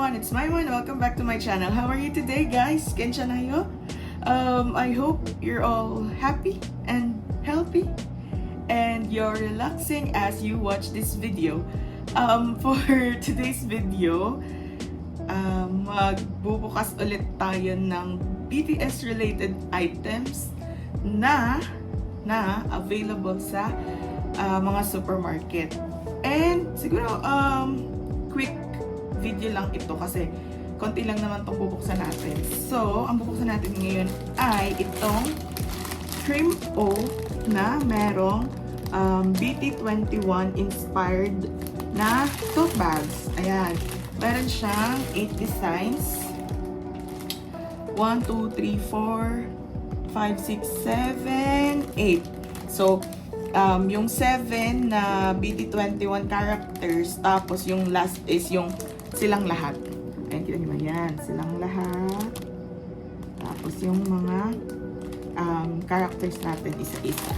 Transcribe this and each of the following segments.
everyone, it's Maymon. Welcome back to my channel. How are you today, guys? Kensya na yo? I hope you're all happy and healthy and you're relaxing as you watch this video. For today's video, magbubukas ulit tayo ng BTS related items na available sa mga supermarket. And siguro quick video lang ito kasi konti lang naman itong bubuksan natin. So, ang bubuksan natin ngayon ay itong Cream O na merong BT21 inspired na tote bags. Ayan. Meron siyang 8 designs. 1, 2, 3, 4, 5, 6, 7, 8. So, yung 7 na BT21 characters, tapos yung last is yung silang lahat. Ayan, kita nyo ba yan? Silang lahat. Tapos yung mga characters natin isa-isa.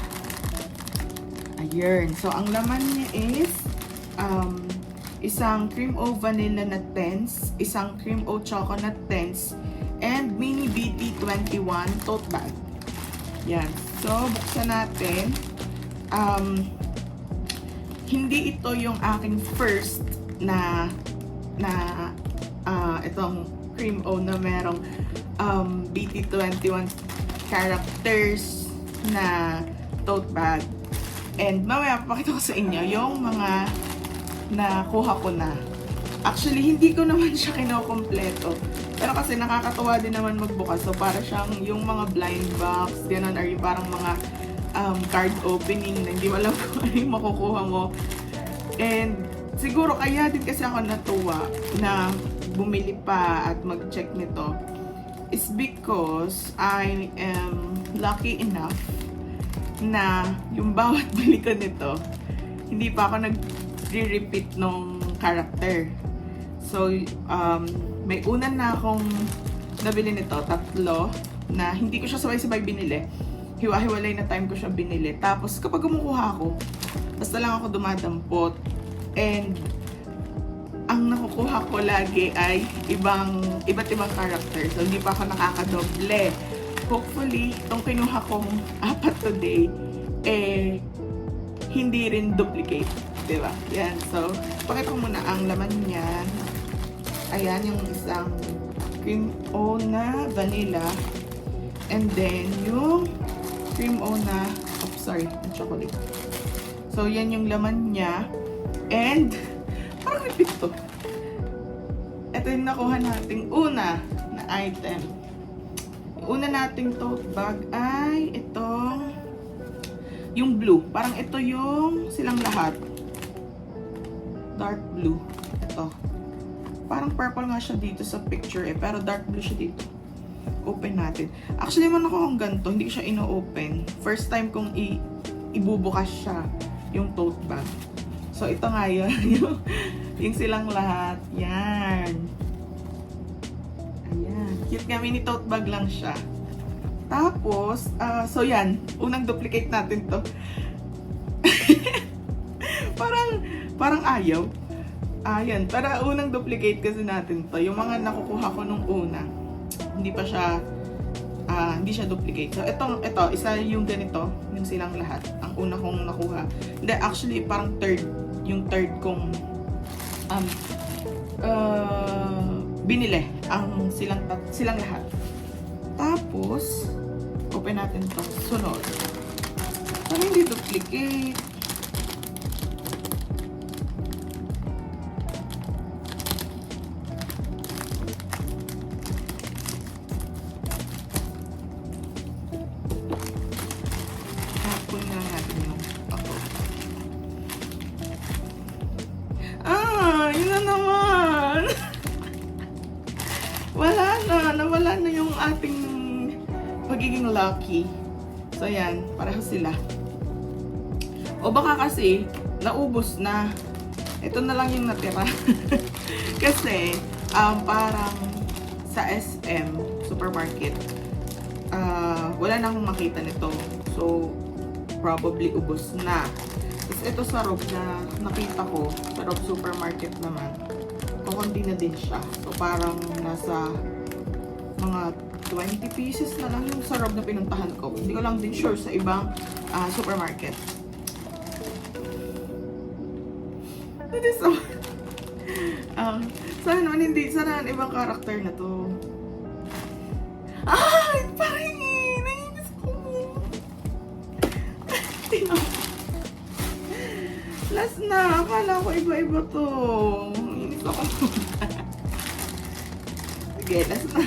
Ayun. So, ang laman niya is isang Cream O Vanilla na tents, isang Cream O Choco na tents, and mini BT21 tote bag. Yan. So, buksan natin. Hindi ito yung aking first na itong Cream O na merong BT21 characters na tote bag. And mamaya papakita ko sa inyo yung mga nakuha ko na. Actually, hindi ko naman siya kinokompleto. Pero kasi nakakatuwa din naman magbukas. So, para siyang yung mga blind box, gano'n, or yung parang mga card opening na hindi mo alam kung ano yung makukuha mo. And siguro kaya din kasi ako natuwa na bumili pa at mag-check nito is because I am lucky enough na yung bawat bili ko nito, hindi pa ako nag-repeat nung character. So, may unan na akong nabili nito, 3 na hindi ko siya sabay-sabay binili. Hiwa-hiwalay na time ko siya binili. Tapos kapag kumukuha ako, basta lang ako dumadampot. And ang nakukuha ko lagi ay iba't ibang character. So hindi pa ako nakakadoble. Hopefully, itong kinuha kong 4 today, hindi rin duplicate. Diba? Yan. So, pakita ko muna ang laman niya. Ayan, yung isang Cream O na vanilla. And then, yung Cream O na, chocolate. So, yan yung laman niya. And, parang repeat to. Ito yung nakuha nating una na item. Yung una nating tote bag ay itong, yung blue. Parang ito yung silang lahat. Dark blue. Ito. Parang purple nga siya dito sa picture pero dark blue siya dito. Open natin. Actually, man ako kung ganito, hindi ko siya ino-open. First time kong ibubukas siya, yung tote bag. So, ito nga yun, yung silang lahat. Yan. Ayan. Cute nga, mini tote bag lang siya. Tapos, so yan, unang duplicate natin to. parang ayaw. Ayan, para unang duplicate kasi natin to. Yung mga nakukuha ko nung una, hindi siya duplicate. So, ito, isa yung ganito, yung silang lahat. Ang una kong nakuha. Hindi, actually, parang yung third kong binili. Ang silang lahat. Tapos, open natin to. Sunod. Parang hindi duplicate. Yun na naman. Nawala na yung ating pagiging lucky. So yan, pareho sila. O baka kasi naubos na. Ito na lang yung natira. Kasi parang sa SM supermarket, wala na akong makita nito. So probably ubos na. Tapos ito sa Rob na nakita ko, sa Rob Supermarket naman. kukunti na din siya. So, parang nasa mga 20 pieces na lang yung sarap na pinuntahan ko. Hindi ko lang din sure sa ibang supermarket. That is so... sana naman hindi, sana ang ibang karakter na to. Ay! Parang nainis ko. Last na, akala ko iba-iba to. Nainis ako. Sige, last na.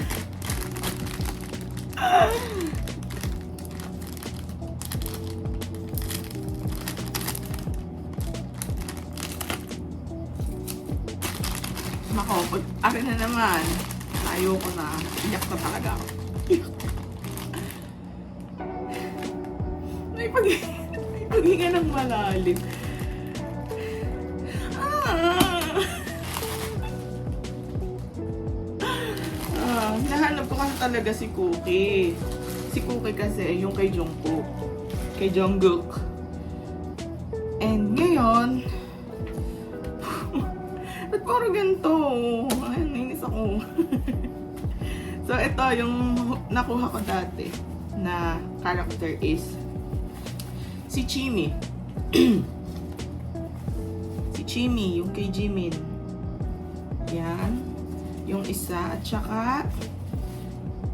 Nako, pag akin na naman, ayoko na. Iyak na talaga ako. May paghinga ng malalim. Nahanap ko kasi talaga si Cookie. Si Cookie kasi yung kay Jungkook. Kay Jungkook. And ngayon, ba't parang ganito? Ay, nainis ako. So, ito yung nakuha ko dati na character is si Chimi. Si Chimi, yung kay Jimin. Yan. Yung isa. At saka,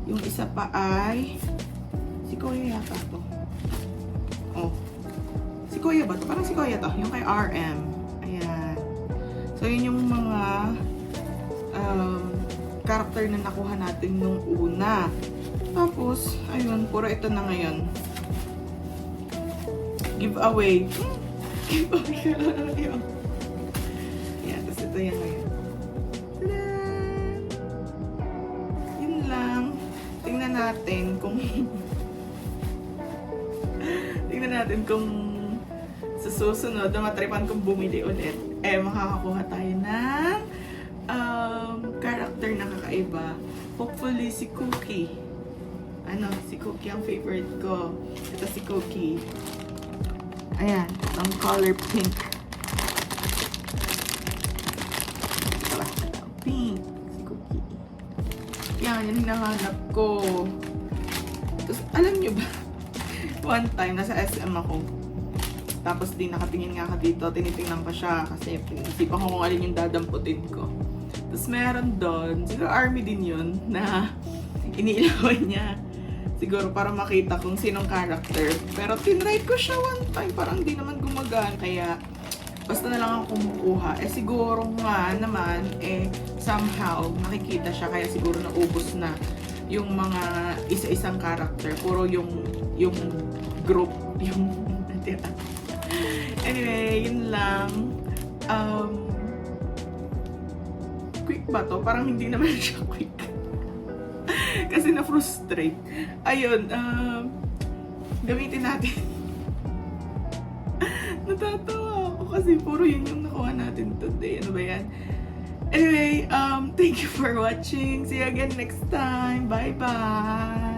yung isa pa ay si Kuya yata to. Oh. Si Kuya ba to? Parang si Kuya to. Yung kay RM. Ayan. So, yun yung mga character na nakuha natin nung una. Tapos, ayun, puro ito na ngayon. Giveaway. Giveaway ka lang yun. Ayan, tapos ito yan ngayon. Tada! Yun lang. Tingnan natin kung tingnan natin kung sa susunod na matripan kong bumili ulit, makakakuha tayo ng character na kakaiba. Hopefully si Cookie. Si Cookie ang favorite ko. Ito si Cookie. Ayan, ang color pink. Ito ba? Pink. Si Cookie. Yan, yung hinahanap ko. Tapos, alam nyo ba? One time, nasa SM ako. Tapos di nakatingin nga ka dito, tinitingnan ko siya kasi pinisipan ko kung alin yung dadamputin ko. Tapos meron doon, siguro army din yun, na iniilawan niya. Siguro para makita kung sinong character. Pero tinry ko siya one time, parang di naman gumagaan. Kaya basta na lang ako kumukuha. Siguro nga naman, somehow nakikita siya. Kaya siguro naubos na yung mga isa-isang character. Puro yung group, yung anyway, yun lang. Quick ba to? Parang hindi naman siya quick. Kasi na-frustrate. Ayun, gamitin natin. Natatawa ako kasi puro yun yung nakuha natin today. Ano ba yan? Anyway, thank you for watching. See you again next time. Bye-bye!